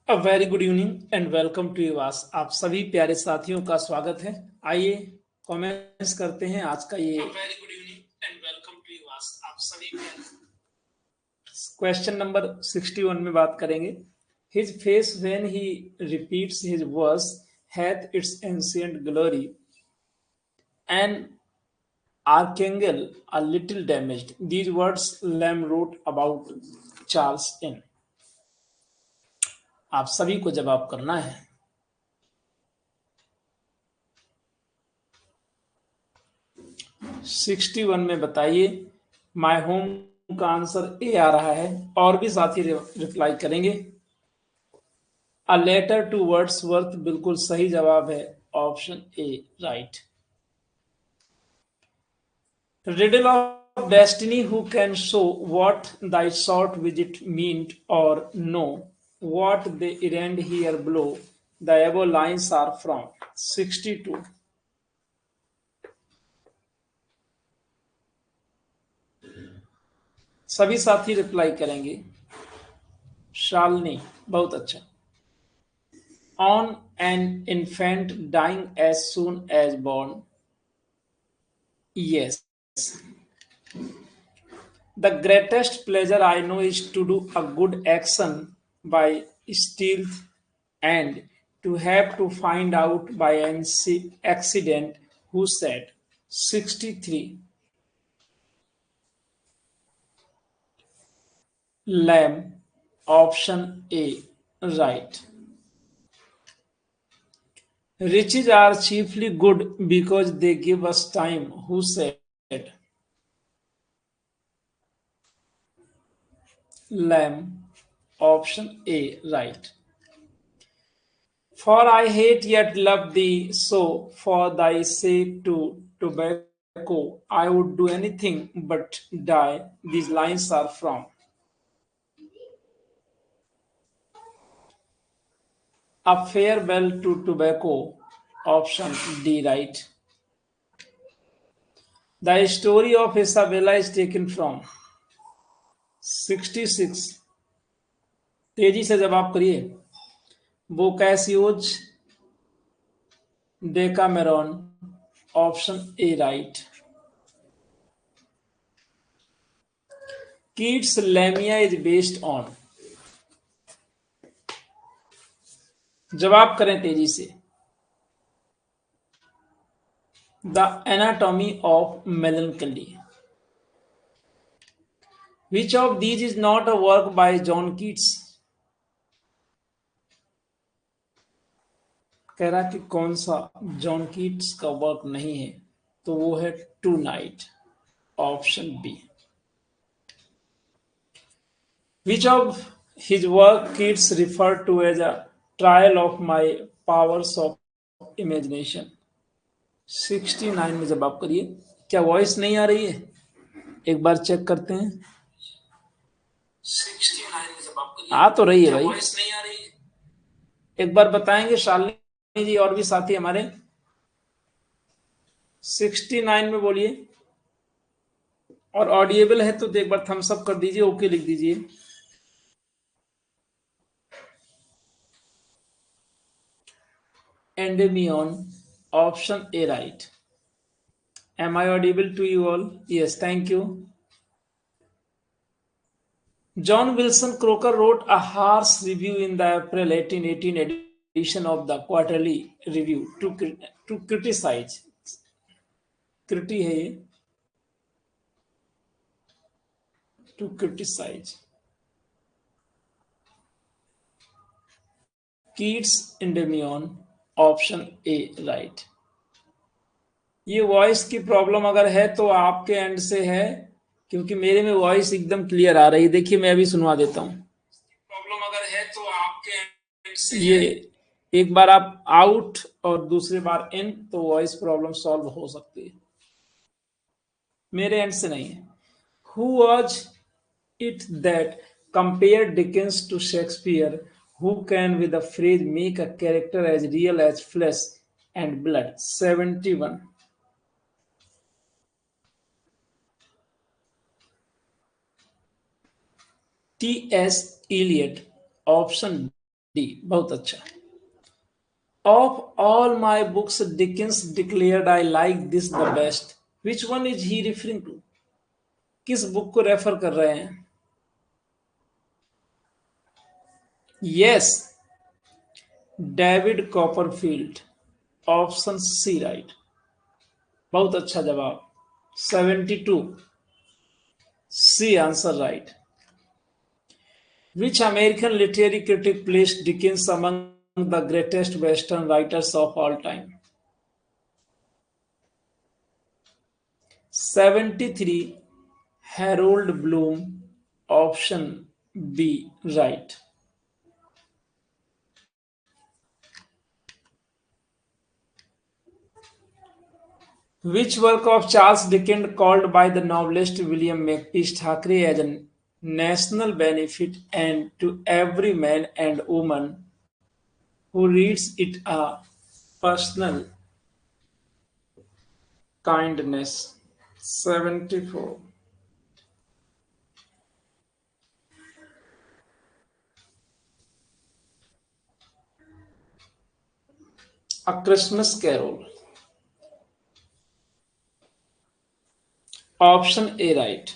A very good evening and welcome to EWAS। आप सभी प्यारे साथियों का स्वागत है। आइए कमेंट्स करते हैं आज का ये very good evening and welcome to EWAS। आप सभी क्वेश्चन नंबर 61 में बात करेंगे। His face when he repeats his verse hath its ancient glory and archangel a little damaged. These words Lamb wrote about Charles in। आप सभी को जवाब करना है। 61 में बताइए। माय होम का आंसर ए आ रहा है और भी साथी रिप्लाई करेंगे। अ लेटर टू वर्ड्सवर्थ बिल्कुल सही जवाब है, option A right. Riddle of destiny who can show what thy short visit meant और know what they errand here below the above lines are from. 62 सभी साथी रिप्लाई करेंगे। शालिनी बहुत अच्छा। On an infant dying as soon as born. Yes. The greatest pleasure I know is to do a good action by stealth and to have to find out by an accident who said. 63. Lamb. Option A. Right. Riches are chiefly good because they give us time. Who said? Lamb. Option A. Right. For I hate yet love thee so, for thy sake to tobacco I would do anything but die. These lines are from A Farewell to Tobacco. Option D. Right. The story of Isabella is taken from 66। तेजी से जवाब करिए। Boccaccio's Decameron. Option A right. Keats Lamia is based on. जवाब करें तेजी से। The anatomy of melancholy. Which of these is not a work by John Keats? कह रहा कि कौन सा जॉन कीट्स का वर्क नहीं है, तो वो है tonight. Option B. Which of his work Keats referred to as a trial of my powers of imagination? 69 में जवाब करिए। क्या वॉइस नहीं आ रही है? एक बार चेक करते हैं। 69 में जवाब करिए। आ तो रही है भाई, वॉइस नहीं आ रही है। एक बार बताएंगे शालिनी जी और भी साथी हमारे। 69 में बोलिए, और ऑडिएबल है तो एक बार थम्स अप कर दीजिए, ओके लिख दीजिए। Endymion, option A right. Am I audible to you all? Yes, thank you. John Wilson Croker wrote a harsh review in the April 1818 edition of the Quarterly Review to criticize. Criti है ये, to criticize Keats Endymion, option A right. ये voice की problem अगर है तो आपके and से है, क्योंकि मेरे में वॉइस एकदम क्लियर आ रही है। देखिए मैं अभी सुनवा देता हूँ। प्रॉब्लम अगर है तो आपके एंड से ये एक बार आप आउट और दूसरी बार इन, तो वॉइस प्रॉब्लम सॉल्व हो सकती है। मेरे एंड से नहीं है। Who was it that compared Dickens to Shakespeare, who can with a phrase make a character as real as flesh and blood? 71. T.S. Eliot, option D, बहुत अच्छा। Of all my books, Dickens declared I like this the best. Which one is he referring to? किस book को refer कर रहे हैं? Yes, David Copperfield, option C right, बहुत अच्छा जवाब। 72, C answer right. Which American literary critic placed Dickens among the greatest Western writers of all time? 73, Harold Bloom, option B right. Which work of Charles Dickens called by the novelist William Makepeace Thackeray as a national benefit and to every man and woman who reads it a personal kindness? 74. A Christmas Carol. Option A right.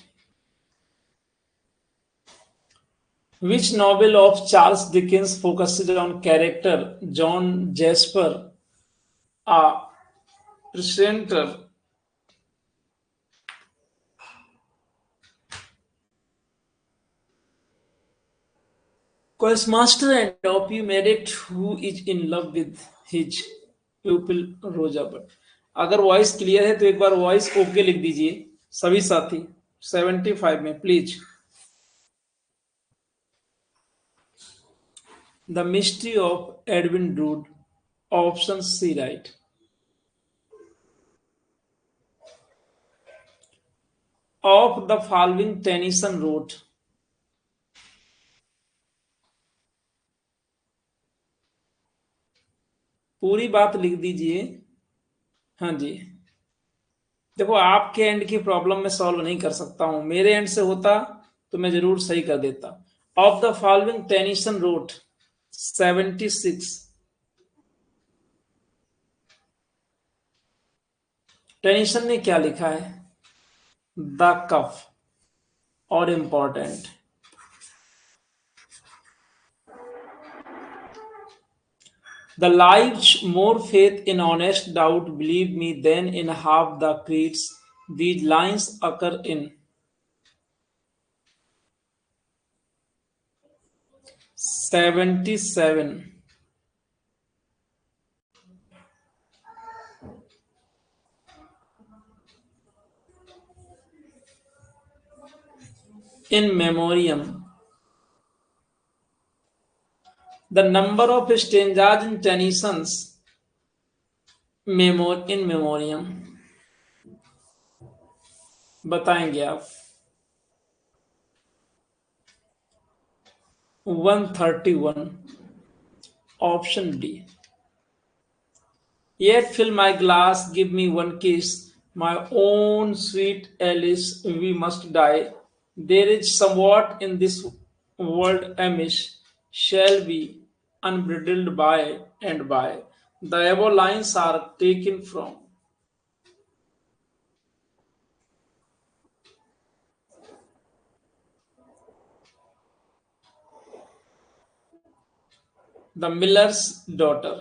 Which novel of Charles Dickens focuses on character John Jasper, a presenter, quizmaster and Doppy Merit who is in love with his pupil Rosa Bud? अगर voice clear है तो एक बार voice okay लिख दीजिए सभी साथी 75 में please. The mystery of Edwin Drood, option C right. Of the following Tennyson wrote, पूरी बात लिख दीजिए। हाँ जी, देखो आपके एंड की प्रॉब्लम मैं सॉल्व नहीं कर सकता हूं, मेरे एंड से होता तो मैं जरूर सही कर देता। Of the following Tennyson wrote 76, Tennyson ने क्या लिखा है? द कफ और important. The lives more faith in honest doubt, believe me, than in half the creeds. These lines occur in 77. In memoriam. The number of stanzas in Tennyson's in memoriam बताएंगे आप? 131, option D. Yet fill my glass, give me one kiss, my own sweet Alice, we must die. There is somewhat in this world amiss, shall be unbridled by and by. The above lines are taken from The Miller's Daughter.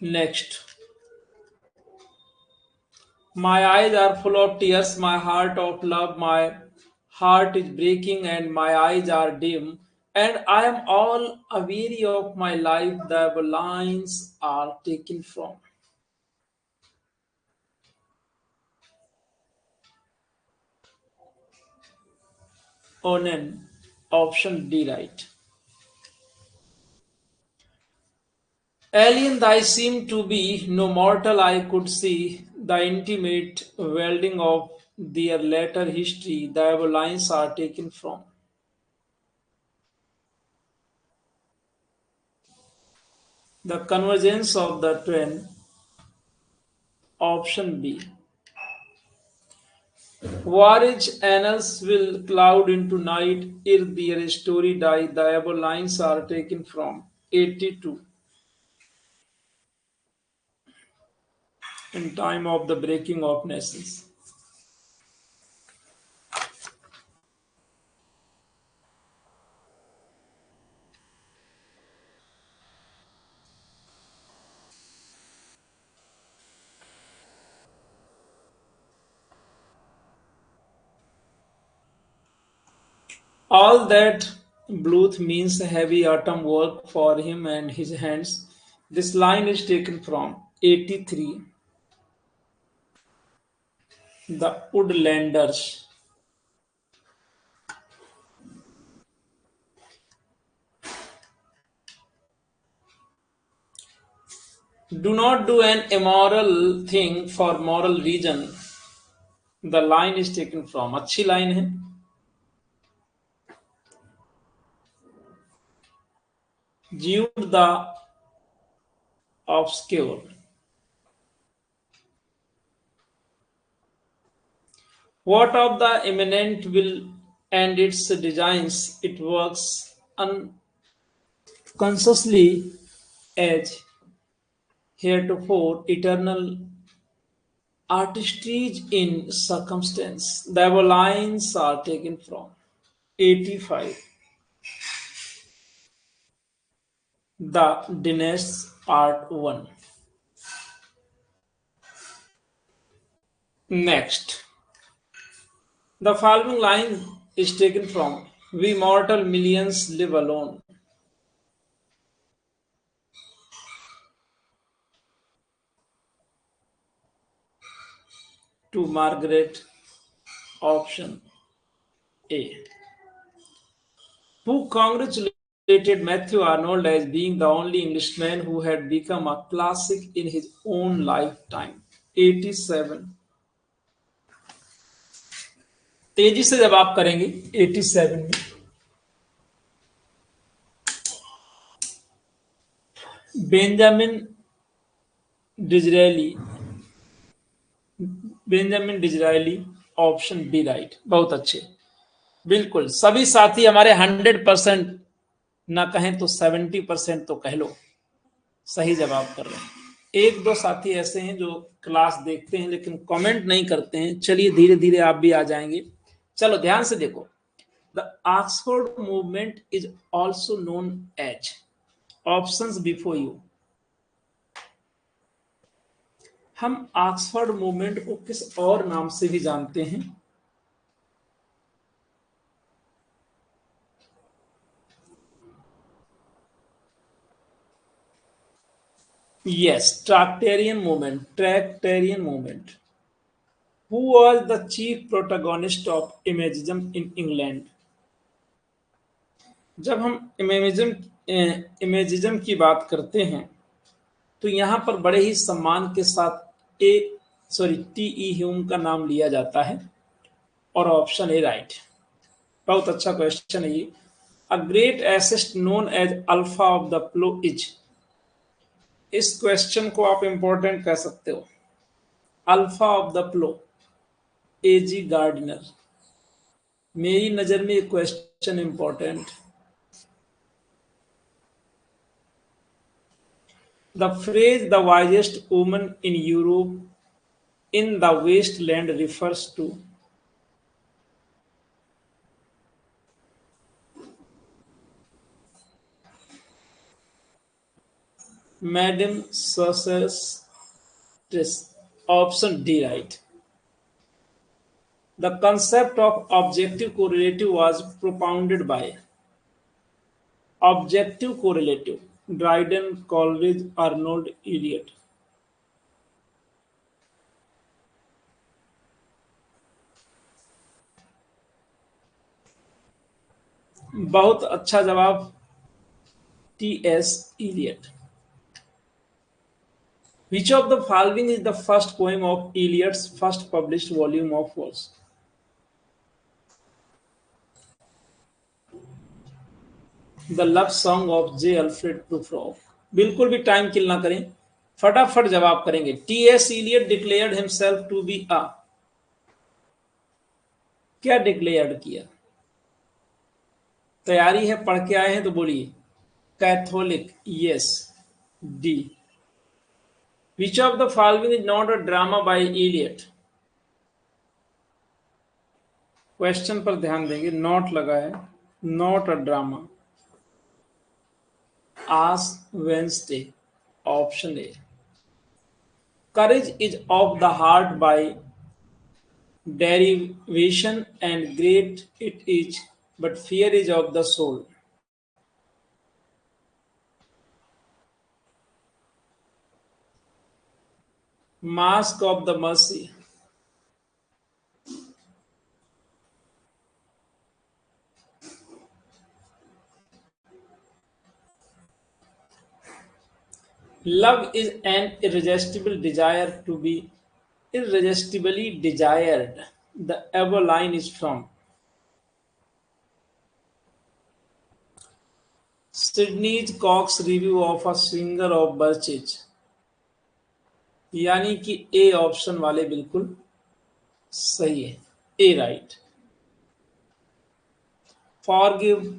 Next. My eyes are full of tears, my heart of love, my heart is breaking, and my eyes are dim, and I am all aweary of my life. The lines are taken from Onan, option D right. Alien thy seem to be, no mortal eye could see the intimate welding of their later history. The lines are taken from The convergence of the twin. Option B. Warage annals will cloud into night ere their story die. The above lines are taken from 82 in time of the breaking of nations. All that Bluth means heavy autumn work for him and his hands. This line is taken from 83. The Woodlanders. Do not do an immoral thing for moral reason. The line is taken from. अच्छी line है. Jude the obscure. What of the imminent will and its designs? It works unconsciously as heretofore eternal artistry in circumstance. The above lines are taken from 85. The Dynasts Part 1. Next. The following line is taken from We mortal millions live alone. To Margaret. Option A. Who congratulated Matthew Arnold as being the only Englishman who had become a classic in his own lifetime. 87. तेजी से जवाब करेंगे 87 में. Benjamin Disraeli. Benjamin Disraeli. Option B right. बहुत अच्छे. बिल्कुल सभी साथी हमारे 100% ना कहें तो 70% तो कह लो सही जवाब कर रहे हैं. एक दो साथी ऐसे हैं जो क्लास देखते हैं लेकिन कमेंट नहीं करते हैं. चलिए धीरे धीरे आप भी आ जाएंगे. चलो ध्यान से देखो. The Oxford movement is also known as. Options before you. हम ऑक्सफोर्ड मूवमेंट को किस और नाम से भी जानते हैं? Yes, Tractarian movement. Tractarian movement. Who was the chief protagonist of imagism in England? जब हम इमेजिज्म की बात करते हैं तो यहाँ पर बड़े ही सम्मान के साथ टी.ई. ह्यूम का नाम लिया जाता है और ऑप्शन ए राइट. बहुत अच्छा क्वेश्चन है ये. A great essayist known as alpha of the plough is. इस क्वेश्चन को आप इंपॉर्टेंट कह सकते हो. Alpha of the plough A G Gardiner. मेरी नजर में ये question important. The phrase the wisest woman in Europe in the waste land refers to. Madam ससेस. Option D right. The concept of objective correlative was propounded by objective correlative Dryden, Coleridge, Arnold, Eliot. बहुत अच्छा जवाब. T.S.. Eliot. Which of the following is the first poem of Eliot's first published volume of verse? The Love Song of J. Alfred Prufrock. बिल्कुल भी time किल ना करें, फटाफट जवाब करेंगे। T S. Eliot declared himself to be a, क्या declared किया? तैयारी है, पढ़ के आए हैं तो बोलिए। Catholic, yes. D. Which of the following is not a drama by Eliot? Question पर ध्यान देंगे, नॉट लगा है, not a drama. Ash Wednesday, option A. Courage is of the heart by derivation and great it is, but fear is of the soul. Mask of the mercy. Love is an irresistible desire to be irresistibly desired. The ever line is from Sydney Cox review of a singer of Birches, यानी कि A option वाले बिल्कुल सही है, ए right. Forgive,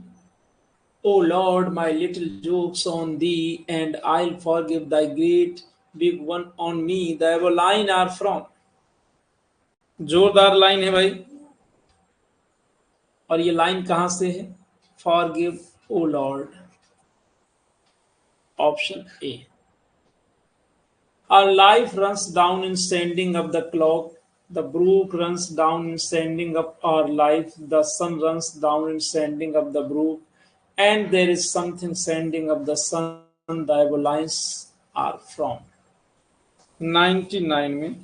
O Lord, my little jokes on thee, and I'll forgive thy great big one on me. The ever line are from, जोरदार line है भाई। और ये लाइन कहां से है? Forgive, O Lord, option A. Our life runs down in sending up the clock. The brook runs down in sending up our life. The sun runs down in sending up the brook. And there is something sending up the sun. The ever lines are from. 99 में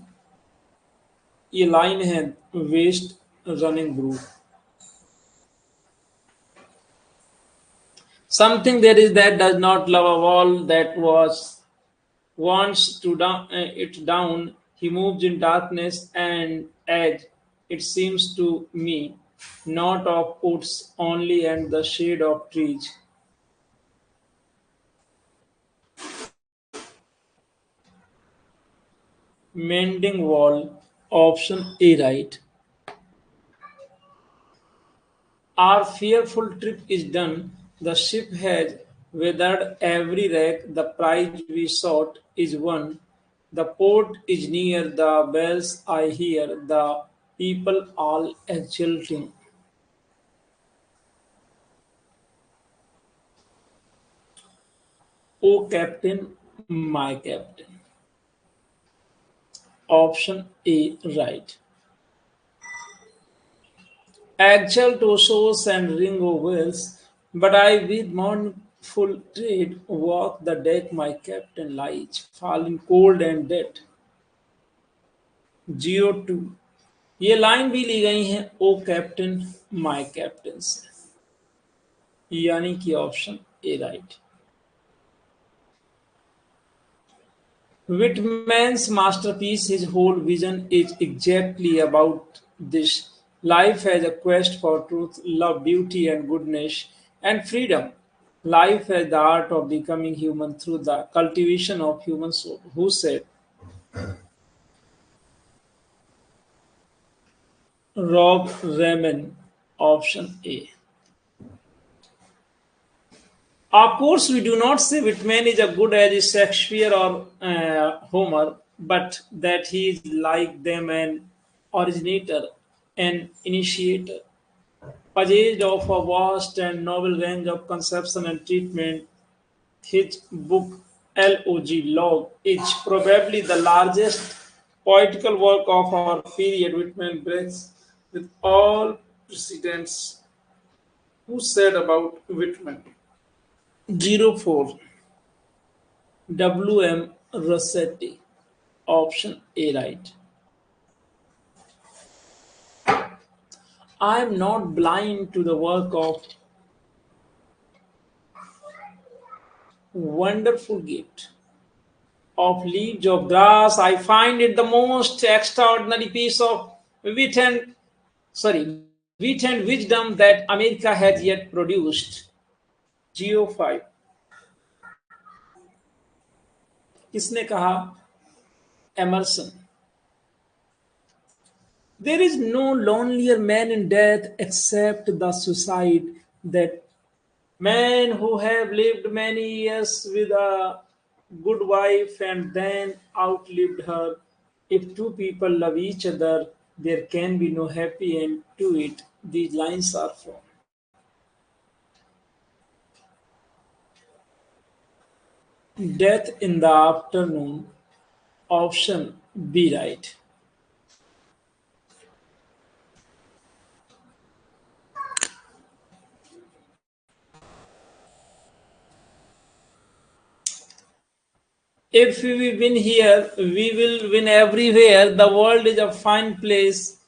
ये line है, west running brook. Something there is that does not love a wall that was wants to down it down. He moves in darkness and edge. It seems to me not of woods only and the shade of trees. Mending wall, option A right. Our fearful trip is done. The ship has weathered every wreck. The prize we sought is won. The port is near. The bells I hear. The people all exulting. O captain, my captain. Option A right. Actual torsos and ring o' wheels, but I with mournful tread walk the deck my captain lies, falling cold and dead. 02। ये line भी ली गई है ओ captain my captain से, यानी कि option A right. Whitman's masterpiece, his whole vision is exactly about this. Life as a quest for truth, love, beauty, and goodness, and freedom. Life as the art of becoming human through the cultivation of human soul. Who said? Rob Raymond, option A. Of course, we do not say Whitman is as good as Shakespeare or Homer, but that he is like them, an originator, an initiator, possessed of a vast and novel range of conception and treatment. His book Log is probably the largest poetical work of our period. Whitman breaks with all precedents. Who said about Whitman? 04 W.M. Rossetti, option A right. I am not blind to the work of wonderful gift of leaves of grass. I find it the most extraordinary piece of wit and wit and wisdom that America has yet produced. 05 किसने कहा? Emerson. There is no lonelier man in death except the suicide, that men who have lived many years with a good wife and then outlived her. If two people love each other, there can be no happy end to it. These lines are from Death in the Afternoon. Option B, right. If we win here, we will win everywhere. The world is a fine place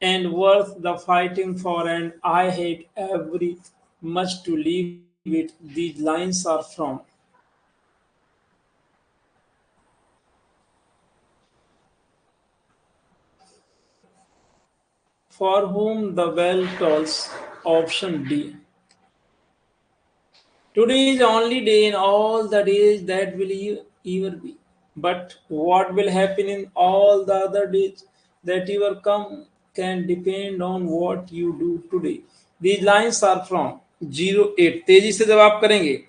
and worth the fighting for, and I hate every much to leave it. These lines are from For Whom the Bell Tolls. Option D. Today is the only day in all the days that will ever be. But what will happen in all the other days that ever come can depend on what you do today. These lines are from 08. तेजी से जवाब करेंगे.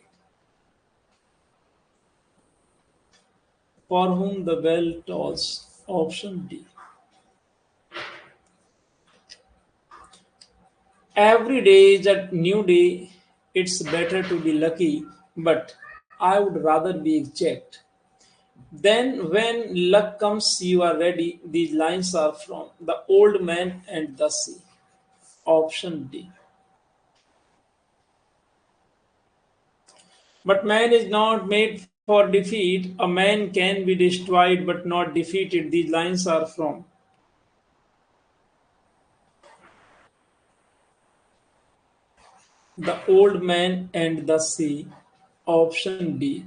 For Whom the Bell Tolls. Option D. Every day is a new day. It's better to be lucky, but I would rather be exact. Then, when luck comes, you are ready. These lines are from The Old Man and the Sea. Option D. But man is not made for defeat. A man can be destroyed but not defeated. These lines are from The Old Man and the Sea. Option D.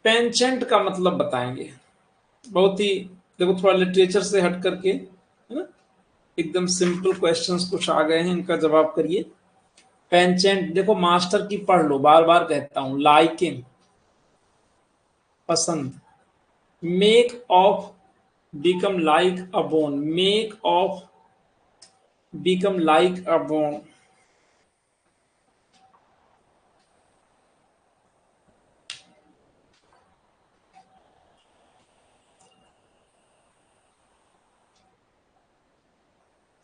पेंचेंट का मतलब बताएंगे. बहुत ही देखो, थोड़ा literature से हट करके, है ना, एकदम सिंपल क्वेश्चंस कुछ आ गए हैं, इनका जवाब करिए. पेंचेंट देखो, मास्टर की पढ़ लो, बार बार कहता हूं. लाइकिंग, पसंद. Make of, become like a bone. Make of, become like a bone.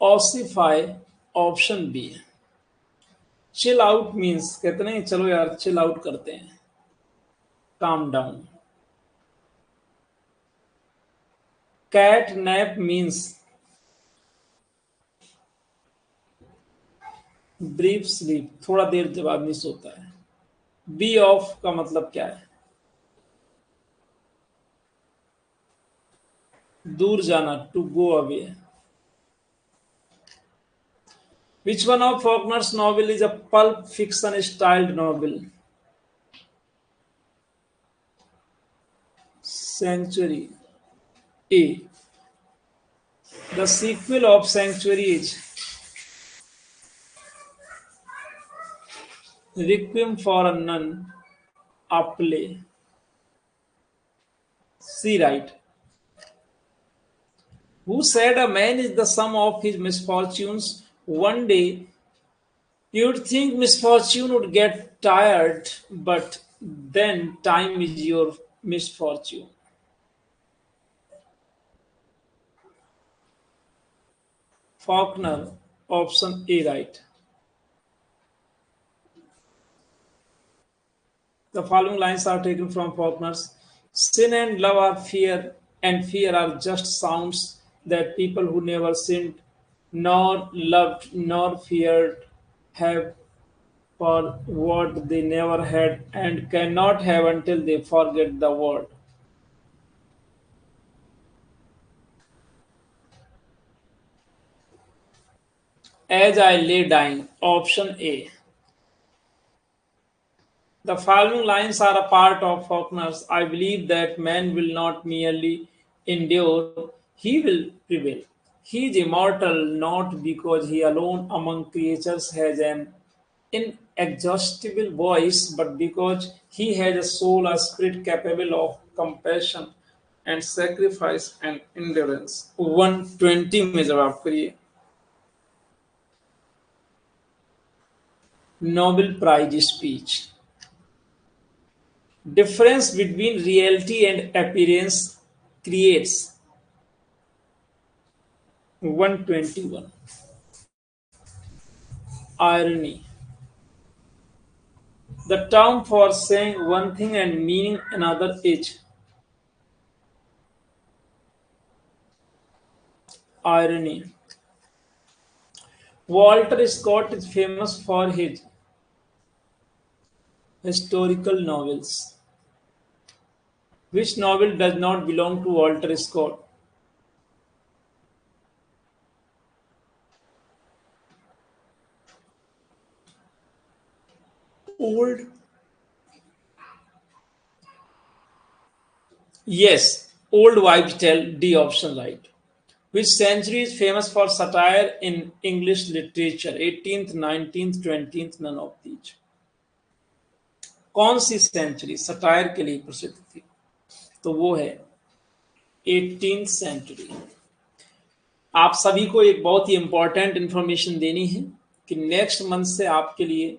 Ossify. Option B. Chill out means कहते नहीं, चलो यार चिल आउट करते हैं. Calm down. Cat nap means brief sleep, थोड़ा देर जब आदमी सोता है. बी ऑफ का मतलब क्या है? दूर जाना, to go away. Which one of Faulkner's novel is a pulp fiction styled novel? Sanctuary. A. The sequel of Sanctuary is Requiem for a Nun, a play. C. Right. Who said a man is the sum of his misfortunes? One day you'd think misfortune would get tired, but then time is your misfortune. Faulkner. Option A, right. The following lines are taken from Faulkner's. Sin and love are fear, and fear are just sounds that people who never sinned, nor loved, nor feared have for what they never had and cannot have until they forget the word. As I lay dying. Option A. The following lines are a part of Faulkner's. I believe that man will not merely endure, he will prevail. He is immortal not because he alone among creatures has an inexhaustible voice, but because he has a soul, a spirit capable of compassion and sacrifice and endurance. 120 में जवाब करिए। Nobel Prize speech. Difference between reality and appearance creates. 121. Irony. The term for saying one thing and meaning another is irony. Walter Scott is famous for his historical novels. Which novel does not belong to Walter Scott? Old. Yes, Old Wives' Tale, D option right. Which century is famous for satire in English literature? 18th, 19th, 20th, none of these. कौन सी century satire के लिए प्रसिद्ध थी? तो वो है 18th century. आप सभी को एक बहुत ही इंपॉर्टेंट इंफॉर्मेशन देनी है कि नेक्स्ट मंथ से आपके लिए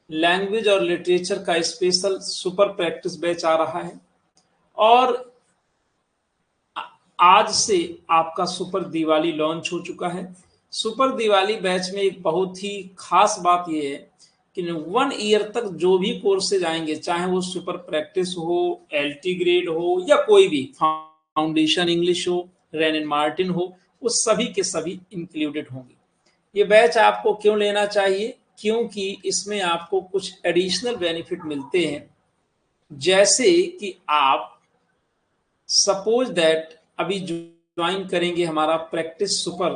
लैंग्वेज और लिटरेचर का स्पेशल सुपर प्रैक्टिस बैच आ रहा है और आज से आपका सुपर दिवाली लॉन्च हो चुका है। सुपर दिवाली बैच में एक बहुत ही खास बात यह है कि 1 ईयर तक जो भी कोर्सेज आएंगे, चाहे वो सुपर प्रैक्टिस हो, एलटी ग्रेड हो या कोई भी फाउंडेशन इंग्लिश हो, रेन एंड मार्टिन हो, वो सभी के सभी इंक्लूडेड होंगे। ये बैच आपको क्यों लेना चाहिए? क्योंकि इसमें आपको कुछ एडिशनल बेनिफिट मिलते हैं, जैसे कि आप सपोज दैट अभी ज्वाइन करेंगे हमारा प्रैक्टिस सुपर,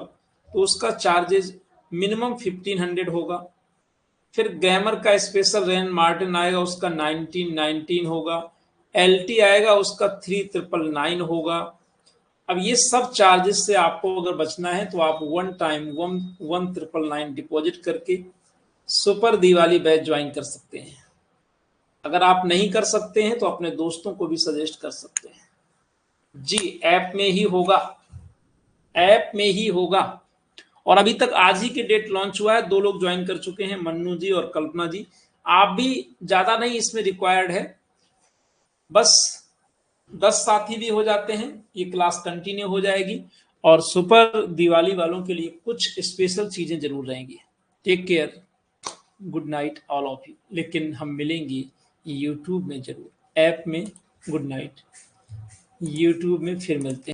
तो उसका चार्जेस मिनिमम 1500 होगा। फिर ग्रामर का स्पेशल रेन मार्टिन आएगा, उसका 1919 होगा। एलटी आएगा, उसका 3999 होगा। अब ये सब चार्जेस से आपको अगर बचना है तो आप 1999 डिपॉजिट करके सुपर दिवाली बैच ज्वाइन कर सकते हैं। अगर आप नहीं कर सकते हैं तो अपने दोस्तों को भी सजेस्ट कर सकते हैं। जी, ऐप में ही होगा, ऐप में ही होगा। और अभी तक आज ही के डेट लॉन्च हुआ है, 2 लोग ज्वाइन कर चुके हैं, मन्नू जी और कल्पना जी। आप भी ज्यादा नहीं इसमें रिक्वायर्ड है, बस 10 साथी भी हो जाते हैं, ये क्लास कंटिन्यू हो जाएगी और सुपर दिवाली वालों के लिए कुछ स्पेशल चीजें जरूर रहेंगी। Take care, good night all of you. लेकिन हम मिलेंगे यूट्यूब में जरूर, ऐप में गुड नाइट, यूट्यूब में फिर मिलते हैं।